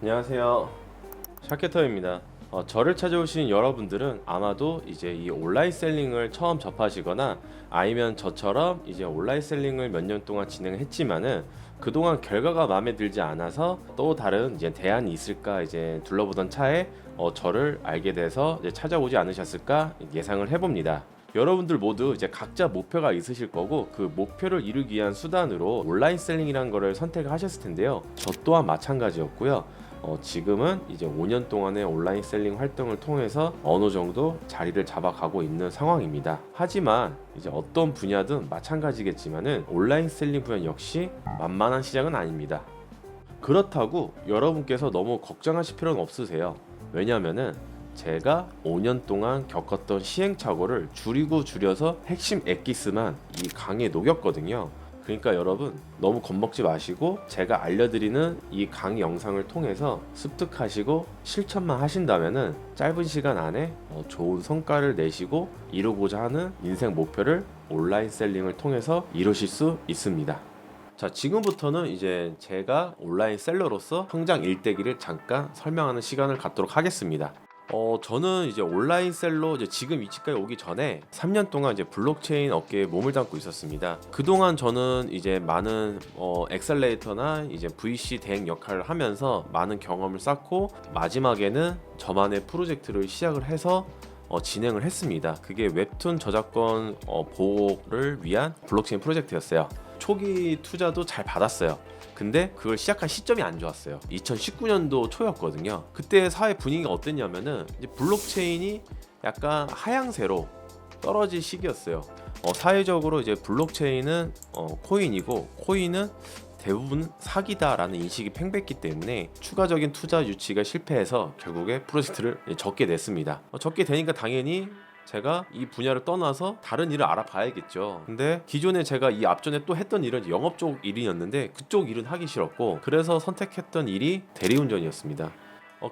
안녕하세요. 샤케터입니다. 저를 찾아오신 여러분들은 아마도 이제 이 온라인 셀링을 처음 접하시거나 아니면 저처럼 이제 온라인 셀링을 몇 년 동안 진행했지만은 그동안 결과가 마음에 들지 않아서 또 다른 이제 대안이 있을까 이제 둘러보던 차에 저를 알게 돼서 이제 찾아오지 않으셨을까 예상을 해봅니다. 여러분들 모두 이제 각자 목표가 있으실 거고 그 목표를 이루기 위한 수단으로 온라인 셀링이라는 거를 선택하셨을 텐데요. 저 또한 마찬가지였고요. 지금은 이제 5년 동안의 온라인 셀링 활동을 통해서 어느 정도 자리를 잡아가고 있는 상황입니다. 하지만 이제 어떤 분야든 마찬가지겠지만은 온라인 셀링 분야 역시 만만한 시장은 아닙니다. 그렇다고 여러분께서 너무 걱정하실 필요는 없으세요. 왜냐면은 제가 5년 동안 겪었던 시행착오를 줄여서 핵심 엑기스만 이 강의에 녹였거든요. 그러니까 여러분 너무 겁먹지 마시고 제가 알려드리는 이 강의 영상을 통해서 습득하시고 실천만 하신다면은 짧은 시간 안에 좋은 성과를 내시고 이루고자 하는 인생 목표를 온라인 셀링을 통해서 이루실 수 있습니다. 자, 지금부터는 이제 제가 온라인 셀러로서 성장 일대기를 잠깐 설명하는 시간을 갖도록 하겠습니다. 저는 이제 온라인 셀러 이제 지금 위치까지 오기 전에 3년 동안 이제 블록체인 업계에 몸을 담고 있었습니다. 그동안 저는 이제 많은 엑셀레이터나 이제 VC 대행 역할을 하면서 많은 경험을 쌓고 마지막에는 저만의 프로젝트를 시작을 해서 진행을 했습니다. 그게 웹툰 저작권 보호를 위한 블록체인 프로젝트였어요. 초기 투자도 잘 받았어요. 근데 그걸 시작한 시점이 안 좋았어요. 2019년도 초였거든요. 그때 사회 분위기가 어땠냐면은 이제 블록체인이 약간 하향세로 떨어질 시기였어요. 사회적으로 이제 블록체인은 코인이고 코인은 대부분 사기다라는 인식이 팽배했기 때문에 추가적인 투자 유치가 실패해서 결국에 프로젝트를 접게 됐습니다. 접게 되니까 당연히 제가 이 분야를 떠나서 다른 일을 알아봐야겠죠. 근데 기존에 제가 이 앞전에 또 했던 일은 영업 쪽 일이었는데 그쪽 일은 하기 싫었고 그래서 선택했던 일이 대리운전이었습니다.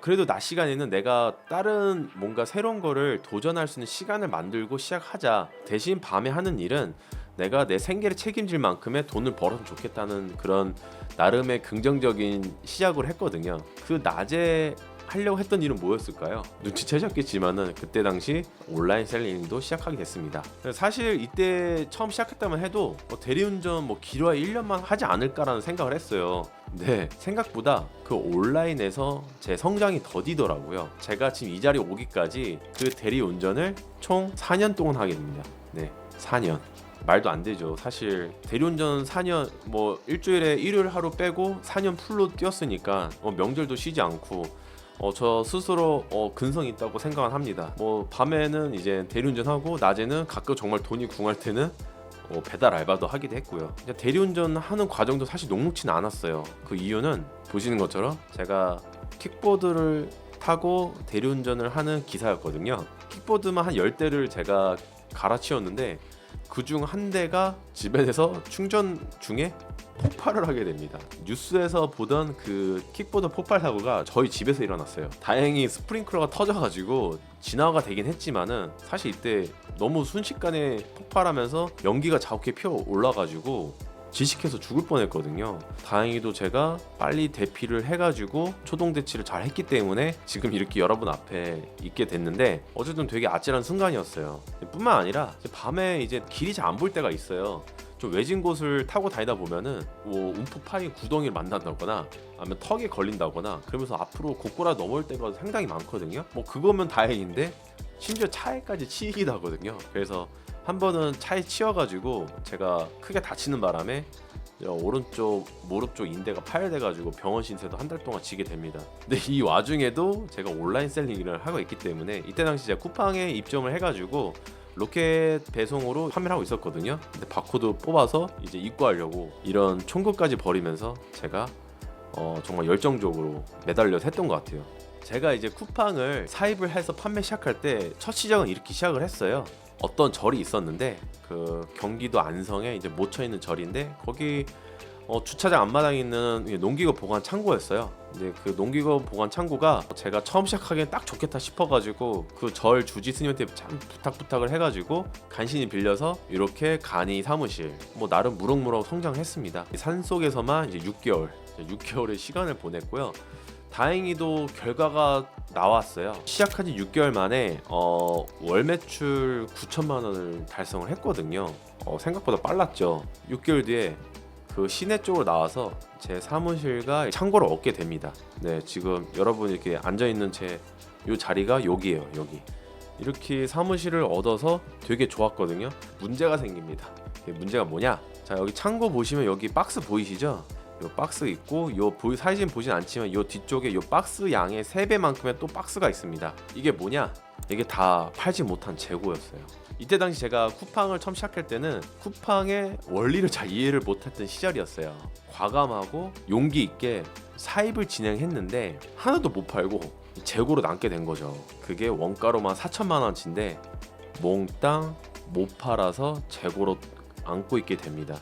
그래도 낮 시간에는 내가 다른 뭔가 새로운 거를 도전할 수 있는 시간을 만들고 시작하자. 대신 밤에 하는 일은 내가 내 생계를 책임질 만큼의 돈을 벌어서 좋겠다는 그런 나름의 긍정적인 시작을 했거든요. 그 낮에 하려고 했던 일은 뭐였을까요? 눈치채셨겠지만은 그때 당시 온라인 셀링도 시작하게 됐습니다. 사실 이때 처음 시작했다면 해도 대리운전 길어야 1년만 하지 않을까라는 생각을 했어요. 네, 생각보다 그 온라인에서 제 성장이 더디더라고요. 제가 지금 이 자리에 오기까지 그 대리운전을 총 4년 동안 하게 됩니다. 네, 4년. 말도 안 되죠. 사실 대리운전 4년 일주일에 일요일 하루 빼고 4년 풀로 뛰었으니까 명절도 쉬지 않고 저 스스로 근성이 있다고 생각을 합니다. 밤에는 이제 대리운전하고 낮에는 가끔 정말 돈이 궁할 때는 배달 알바도 하기도 했고요. 대리운전 하는 과정도 사실 녹록지는 않았어요. 그 이유는 보시는 것처럼 제가 킥보드를 타고 대리운전을 하는 기사였거든요. 킥보드만 한 10대를 제가 갈아치웠는데 그중 한 대가 집에서 충전 중에 폭발을 하게 됩니다. 뉴스에서 보던 그 킥보드 폭발 사고가 저희 집에서 일어났어요. 다행히 스프링클러가 터져가지고 진화가 되긴 했지만은 사실 이때 너무 순식간에 폭발하면서 연기가 자욱해 피어 올라가지고 질식해서 죽을 뻔했거든요. 다행히도 제가 빨리 대피를 해가지고 초동 대치를 잘 했기 때문에 지금 이렇게 여러분 앞에 있게 됐는데 어쨌든 되게 아찔한 순간이었어요. 뿐만 아니라 밤에 이제 길이 잘 안 보일 때가 있어요. 좀 외진 곳을 타고 다니다 보면은 움푹 파인 구덩이를 만난다거나 아니면 턱에 걸린다거나 그러면서 앞으로 고꾸라 넘어올 때가 상당히 많거든요. 그거면 다행인데 심지어 차에까지 치이기도 하거든요. 그래서 한 번은 차에 치여가지고 제가 크게 다치는 바람에 오른쪽 무릎 쪽 인대가 파열돼가지고 병원 신세도 한 달 동안 지게 됩니다. 근데 이 와중에도 제가 온라인 셀링 일을 하고 있기 때문에 이때 당시 제가 쿠팡에 입점을 해가지고 로켓 배송으로 판매를 하고 있었거든요. 근데 바코드 뽑아서 이제 입고하려고 이런 총극까지 벌이면서 제가 정말 열정적으로 매달려서 했던 것 같아요. 제가 이제 쿠팡을 사입을 해서 판매 시작할 때 첫 시작은 이렇게 시작을 했어요. 어떤 절이 있었는데 그 경기도 안성에 이제 모처 있는 절인데 거기 주차장 앞마당에 있는 농기구 보관 창고였어요. 이제 그 농기구 보관 창고가 제가 처음 시작하기엔 딱 좋겠다 싶어가지고 그 절 주지 스님한테 참 부탁을 해가지고 간신히 빌려서 이렇게 간이 사무실 나름 무럭무럭 성장했습니다. 산 속에서만 이제 6개월의 시간을 보냈고요. 다행히도 결과가 나왔어요. 시작한 지 6개월 만에 월 매출 9천만 원을 달성을 했거든요. 생각보다 빨랐죠. 6개월 뒤에 그 시내 쪽으로 나와서 제 사무실과 창고를 얻게 됩니다. 네, 지금 여러분 이렇게 앉아 있는 제 요 자리가 여기예요. 여기. 이렇게 사무실을 얻어서 되게 좋았거든요. 문제가 생깁니다. 문제가 뭐냐? 자, 여기 창고 보시면 여기 박스 보이시죠? 요 박스 있고 사이즈는 보진 않지만 요 뒤쪽에 요 박스 양의 3배만큼의 또 박스가 있습니다. 이게 뭐냐? 이게 다 팔지 못한 재고였어요. 이때 당시 제가 쿠팡을 처음 시작할 때는 쿠팡의 원리를 잘 이해를 못했던 시절이었어요. 과감하고 용기 있게 사입을 진행했는데 하나도 못 팔고 재고로 남게 된 거죠. 그게 원가로만 4천만 원치인데 몽땅 못 팔아서 재고로 안고 있게 됩니다.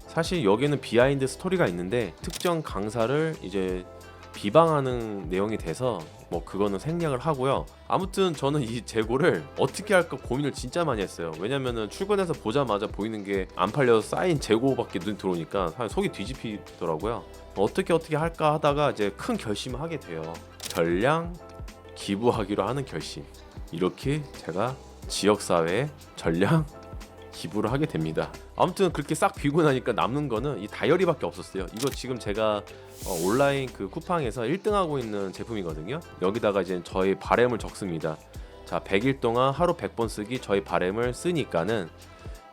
사실 여기는 비하인드 스토리가 있는데 특정 강사를 이제 비방하는 내용이 돼서 뭐 그거는 생략을 하고요. 아무튼 저는 이 재고를 어떻게 할까 고민을 진짜 많이 했어요. 왜냐면은 출근해서 보자마자 보이는 게 안 팔려서 쌓인 재고밖에 눈 들어오니까 사실 속이 뒤집히더라고요. 어떻게 할까 하다가 이제 큰 결심을 하게 돼요. 전량 기부하기로 하는 결심. 이렇게 제가 지역사회에 전량 기부를 하게 됩니다. 아무튼 그렇게 싹 비고 나니까 남는 거는 이 다이어리밖에 없었어요. 이거 지금 제가 온라인 그 쿠팡에서 1등하고 있는 제품이거든요. 여기다가 이제 저희 바램을 적습니다. 자, 100일 동안 하루 100번 쓰기 저희 바램을 쓰니까는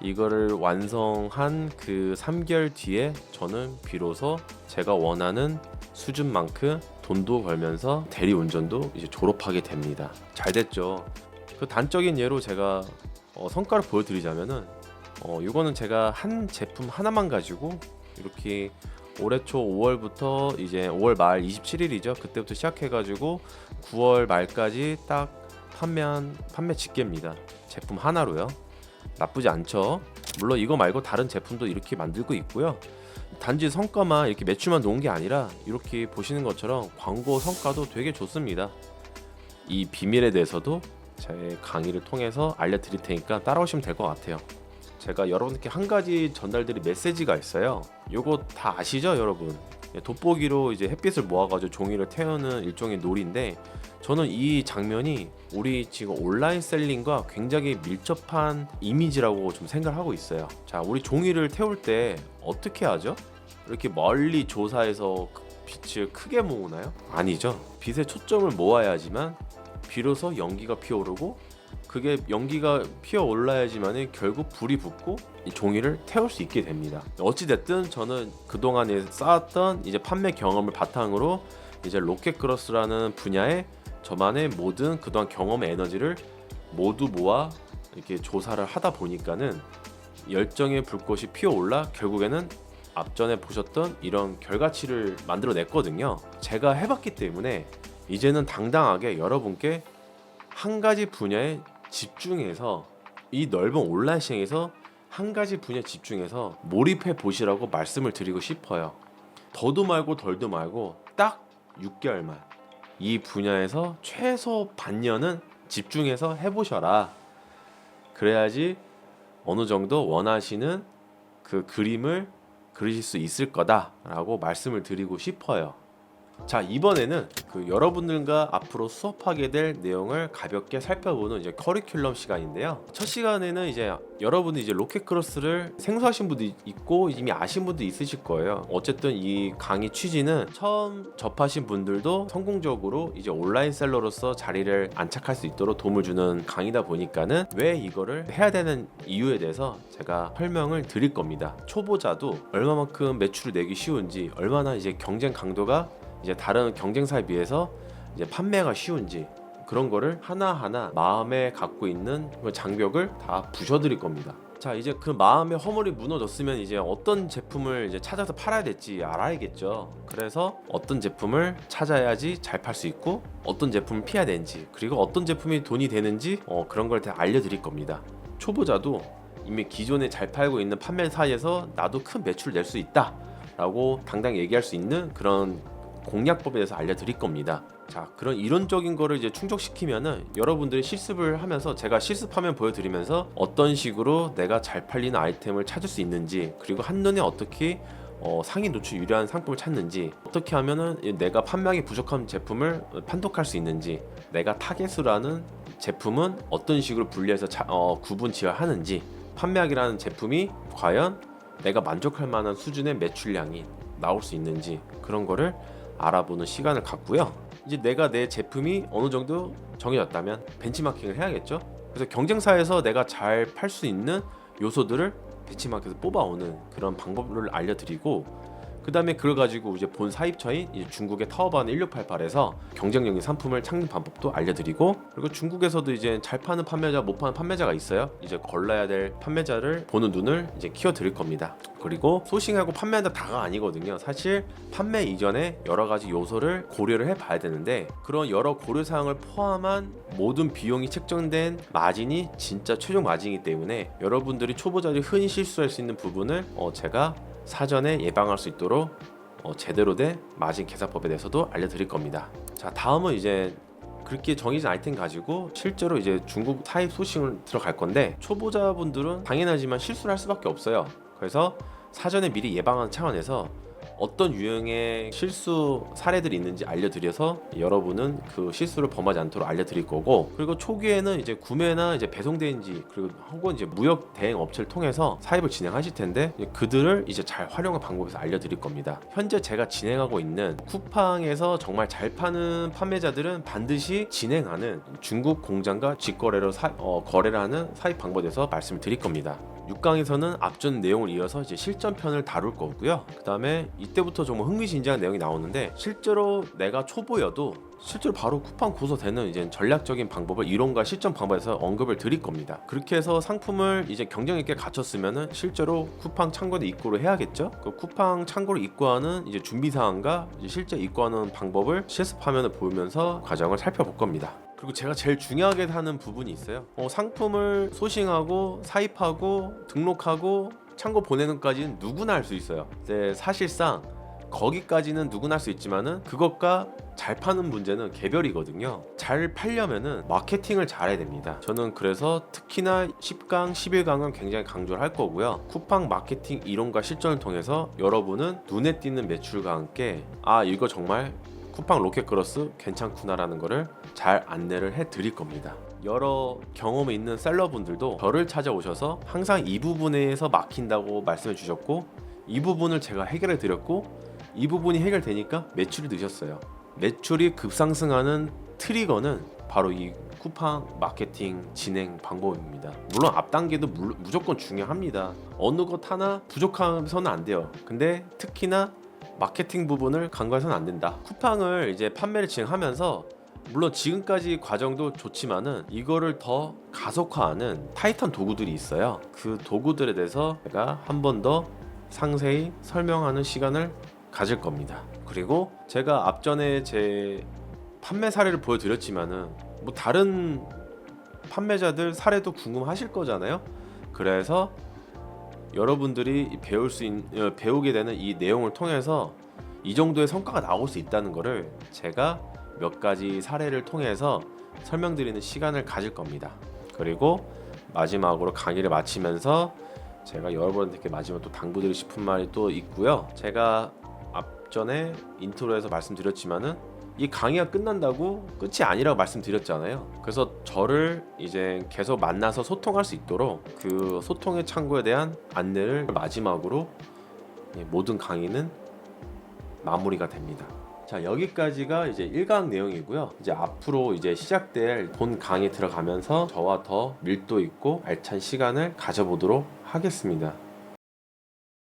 이거를 완성한 그 3개월 뒤에 저는 비로소 제가 원하는 수준만큼 돈도 벌면서 대리운전도 이제 졸업하게 됩니다. 잘 됐죠. 그 단적인 예로 제가 성과를 보여드리자면은 이거는 제가 한 제품 하나만 가지고 이렇게 올해 초 5월부터 이제 5월 말 27일이죠. 그때부터 시작해가지고 9월 말까지 딱 판매 집계입니다. 제품 하나로요. 나쁘지 않죠. 물론 이거 말고 다른 제품도 이렇게 만들고 있고요. 단지 성과만 이렇게 매출만 놓은 게 아니라 이렇게 보시는 것처럼 광고 성과도 되게 좋습니다. 이 비밀에 대해서도 제 강의를 통해서 알려드릴 테니까 따라오시면 될 것 같아요. 제가 여러분께 한 가지 전달드릴 메시지가 있어요. 요거 다 아시죠, 여러분? 돋보기로 이제 햇빛을 모아가지고 종이를 태우는 일종의 놀이인데 저는 이 장면이 우리 지금 온라인 셀링과 굉장히 밀접한 이미지라고 좀 생각을 하고 있어요. 자, 우리 종이를 태울 때 어떻게 하죠? 이렇게 멀리 조사해서 빛을 크게 모으나요? 아니죠. 빛의 초점을 모아야지만 비로소 연기가 피어오르고 그게 연기가 피어올라야지만 결국 불이 붙고 이 종이를 태울 수 있게 됩니다. 어찌됐든 저는 그동안에 쌓았던 이제 판매 경험을 바탕으로 이제 로켓크로스라는 분야에 저만의 모든 그동안 경험의 에너지를 모두 모아 이렇게 조사를 하다 보니까는 열정의 불꽃이 피어올라 결국에는 앞전에 보셨던 이런 결과치를 만들어냈거든요. 제가 해봤기 때문에 이제는 당당하게 여러분께 한 가지 분야에 집중해서 이 넓은 온라인 시장에서 한 가지 분야에 집중해서 몰입해 보시라고 말씀을 드리고 싶어요. 더도 말고 덜도 말고 딱 6개월만 이 분야에서 최소 반년은 집중해서 해보셔라. 그래야지 어느 정도 원하시는 그 그림을 그리실 수 있을 거다라고 말씀을 드리고 싶어요. 자, 이번에는 그 여러분들과 앞으로 수업하게 될 내용을 가볍게 살펴보는 이제 커리큘럼 시간인데요. 첫 시간에는 이제 여러분이 이제 로켓크로스를 생소하신 분도 있고 이미 아신 분도 있으실 거예요. 어쨌든 이 강의 취지는 처음 접하신 분들도 성공적으로 이제 온라인 셀러로서 자리를 안착할 수 있도록 도움을 주는 강의다 보니까는 왜 이거를 해야 되는 이유에 대해서 제가 설명을 드릴 겁니다. 초보자도 얼마만큼 매출을 내기 쉬운지, 얼마나 이제 경쟁 강도가 이제 다른 경쟁사에 비해서 이제 판매가 쉬운지 그런 거를 하나하나 마음에 갖고 있는 그 장벽을 다 부셔드릴 겁니다. 자, 이제 그 마음의 허물이 무너졌으면 이제 어떤 제품을 이제 찾아서 팔아야 될지 알아야겠죠. 그래서 어떤 제품을 찾아야지 잘 팔 수 있고 어떤 제품을 피해야 되는지 그리고 어떤 제품이 돈이 되는지 그런 걸 다 알려드릴 겁니다. 초보자도 이미 기존에 잘 팔고 있는 판매사에서 나도 큰 매출을 낼 수 있다 라고 당당히 얘기할 수 있는 그런 공략법에 대해서 알려드릴 겁니다. 자, 그런 이론적인 거를 이제 충족시키면은 여러분들이 실습을 하면서 제가 실습하면 보여드리면서 어떤 식으로 내가 잘 팔리는 아이템을 찾을 수 있는지 그리고 한눈에 어떻게 상위 노출 유리한 상품을 찾는지, 어떻게 하면은 내가 판매하기 부족한 제품을 판독할 수 있는지, 내가 타겟으로 하는 제품은 어떤 식으로 분리해서 구분 지어하는지, 판매하기라는 제품이 과연 내가 만족할 만한 수준의 매출량이 나올 수 있는지, 그런 거를 알아보는 시간을 갖고요. 이제 내가 내 제품이 어느 정도 정해졌다면 벤치마킹을 해야겠죠. 그래서 경쟁사에서 내가 잘 팔 수 있는 요소들을 벤치마킹에서 뽑아오는 그런 방법을 알려드리고, 그 다음에 그걸 가지고 이제 본 사입처인 이제 중국의 타오바오는 1688에서 경쟁력인 상품을 찾는 방법도 알려드리고, 그리고 중국에서도 이제 잘 파는 판매자, 못 파는 판매자가 있어요. 이제 걸러야 될 판매자를 보는 눈을 이제 키워드릴 겁니다. 그리고 소싱하고 판매한다 다가 아니거든요. 사실 판매 이전에 여러 가지 요소를 고려를 해봐야 되는데, 그런 여러 고려사항을 포함한 모든 비용이 책정된 마진이 진짜 최종 마진이기 때문에 여러분들이 초보자들이 흔히 실수할 수 있는 부분을 제가 사전에 예방할 수 있도록 제대로 된 마진 계산법에 대해서도 알려드릴 겁니다. 자, 다음은 이제 그렇게 정해진 아이템 가지고 실제로 이제 중국 타입 소싱을 들어갈 건데, 초보자분들은 당연하지만 실수를 할 수밖에 없어요. 그래서 사전에 미리 예방하는 차원에서 어떤 유형의 실수 사례들이 있는지 알려드려서 여러분은 그 실수를 범하지 않도록 알려드릴 거고, 그리고 초기에는 이제 구매나 이제 배송대행지, 그리고 혹은 이제 무역 대행 업체를 통해서 사입을 진행하실 텐데, 그들을 이제 잘 활용하는 방법에서 알려드릴 겁니다. 현재 제가 진행하고 있는 쿠팡에서 정말 잘 파는 판매자들은 반드시 진행하는 중국 공장과 직거래로 거래를 하는 사입 방법에 대해서 말씀을 드릴 겁니다. 6강에서는 앞전 내용을 이어서 이제 실전편을 다룰 거고요. 그 다음에 이때부터 정말 흥미진진한 내용이 나오는데, 실제로 내가 초보여도 실제로 바로 쿠팡 고소되는 이제 전략적인 방법을 이론과 실전 방법에서 언급을 드릴 겁니다. 그렇게 해서 상품을 이제 경쟁 있게 갖췄으면은 실제로 쿠팡 창고에 입고를 해야겠죠. 그 쿠팡 창고를 입고하는 이제 준비 사항과 이제 실제 입고하는 방법을 실습 화면을 보면서 과정을 살펴볼 겁니다. 그리고 제가 제일 중요하게 하는 부분이 있어요. 상품을 소싱하고 사입하고 등록하고 창고 보내는 것까지는 누구나 할 수 있어요. 근데 사실상 거기까지는 누구나 할 수 있지만은 그것과 잘 파는 문제는 개별이거든요. 잘 팔려면은 마케팅을 잘해야 됩니다. 저는 그래서 특히나 10강, 11강은 굉장히 강조를 할 거고요. 쿠팡 마케팅 이론과 실전을 통해서 여러분은 눈에 띄는 매출과 함께 이거 정말 쿠팡 로켓크로스 괜찮구나라는 거를 잘 안내를 해 드릴 겁니다. 여러 경험이 있는 셀러분들도 저를 찾아오셔서 항상 이 부분에서 막힌다고 말씀해 주셨고, 이 부분을 제가 해결해 드렸고, 이 부분이 해결되니까 매출이 늦었어요. 매출이 급상승하는 트리거는 바로 이 쿠팡 마케팅 진행 방법입니다. 물론 앞 단계도 무조건 중요합니다. 어느 것 하나 부족하면서는 안 돼요. 근데 특히나 마케팅 부분을 간과해서는 안 된다. 쿠팡을 이제 판매를 진행하면서 물론 지금까지 과정도 좋지만은 이거를 더 가속화하는 타이탄 도구들이 있어요. 그 도구들에 대해서 제가 한 번 더 상세히 설명하는 시간을 가질 겁니다. 그리고 제가 앞전에 제 판매 사례를 보여드렸지만은 뭐 다른 판매자들 사례도 궁금하실 거잖아요. 그래서 여러분들이 배우게 되는 이 내용을 통해서 이 정도의 성과가 나올 수 있다는 것을 제가 몇 가지 사례를 통해서 설명드리는 시간을 가질 겁니다. 그리고 마지막으로 강의를 마치면서 제가 여러분들께 마지막 또 당부드리고 싶은 말이 또 있고요. 제가 앞전에 인트로에서 말씀드렸지만은 이 강의가 끝난다고 끝이 아니라고 말씀드렸잖아요. 그래서 저를 이제 계속 만나서 소통할 수 있도록 그 소통의 창구에 대한 안내를 마지막으로 모든 강의는 마무리가 됩니다. 자, 여기까지가 이제 1강 내용이고요. 이제 앞으로 이제 시작될 본 강의 들어가면서 저와 더 밀도 있고 알찬 시간을 가져보도록 하겠습니다.